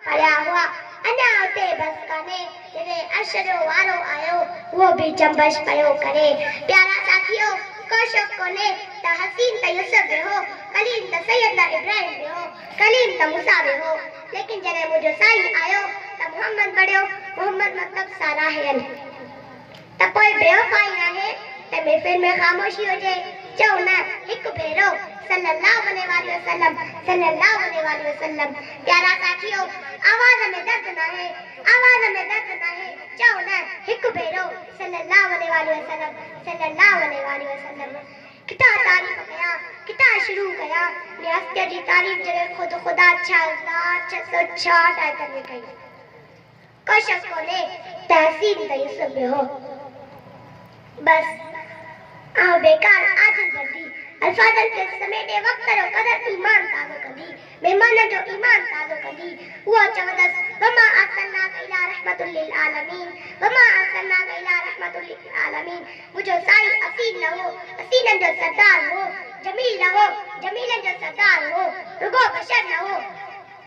पढ़िया हुआ अञा उते बस काने जॾहिं अर्श जो वारो आयो वो भी चंबश पयो करे। प्यारा साथियों को शक कोने त हसीन त यूसुफ हो, कलीम त सैयदना इब्राहिम हो, कलीम त मूसा हो, लेकिन जॾहिं मुझो साईं आयो त मोहम्मद पढ़ियो। मोहम्मद मतलब सारा है त पोइ बेवफाई आहे त महफिल में खामोशी हुजे। चओ न हिकु भेरो सल्लल्लाहु अलैहि वसल्लम सल्लल्लाहु अलैहि वसल्लम। प्यारा साथियों आवाज में दर्द ना है, आवाज में दर्द ना है। चओ न हिकु भेरो सल्लल्लाहु अलैहि वसल्लम सल्लल्लाहु अलैहि वसल्लम। किता तारीफ कया, किता शुरू कया ने हस्ती जी तारीफ जॾहिं खुद खुदा 6666 आयतन में कई। को शक कोने त हसीन त यूसुफ हो। बस आओ बेकार आजिज़ बंदी अल्फाज़न के समेटे वक्त रो कदर ईमान ताज़ो कंदी, मेहमान जो ईमान ताज़ो कंदी। वो चवदस वमा अरसलना इला रहमतुल लिल आलमीन, वमा अरसलना इला रहमतुल लिल आलमीन। मुझो साई असील न हो, असीलन जो सरदार हो, जमील न हो, जमीलन जो सरदार हो, रुगो बशर न हो,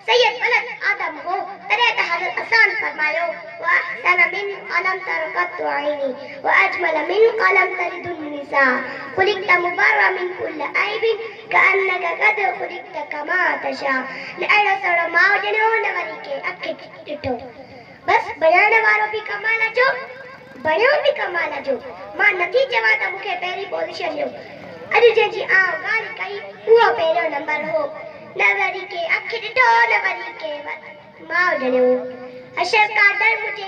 सैयद वलद आदम हो। तरे त हज़रत आसान फरमायो व अहसन मिन कलम तरकत आईनी व अजमल मिन कलम तरिदुन निसा खुलिकत मुबर्रा मिन कुल ऐबिन कअन्नक कद खुलिकत कमा तशा। अहिड़ो सुहिणो माउ ॾिनो न वरी के अखि ॾिठो। बस बणाइण वारो बि कमाल जो, बणियो बि कमाल जो। मां नथी चवां त मूंखे पहिरीं पोज़ीशन ॾियो, अॼु जंहिंजी आउं ॻाल्हि कई उहो पहिरियों नंबर हो। न वरी के अखि ॾिठो, न वरी के माउ ॾिनो। हशर का डर मुझे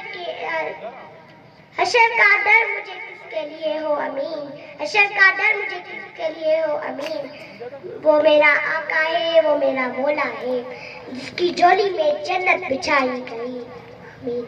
किसके लिए हो अमीन, हशर का डर मुझे किसके लिए हो अमीन। वो मेरा आका है, वो मेरा मौला है, जिसकी झोली में जन्नत बिछाई गई। अमीन।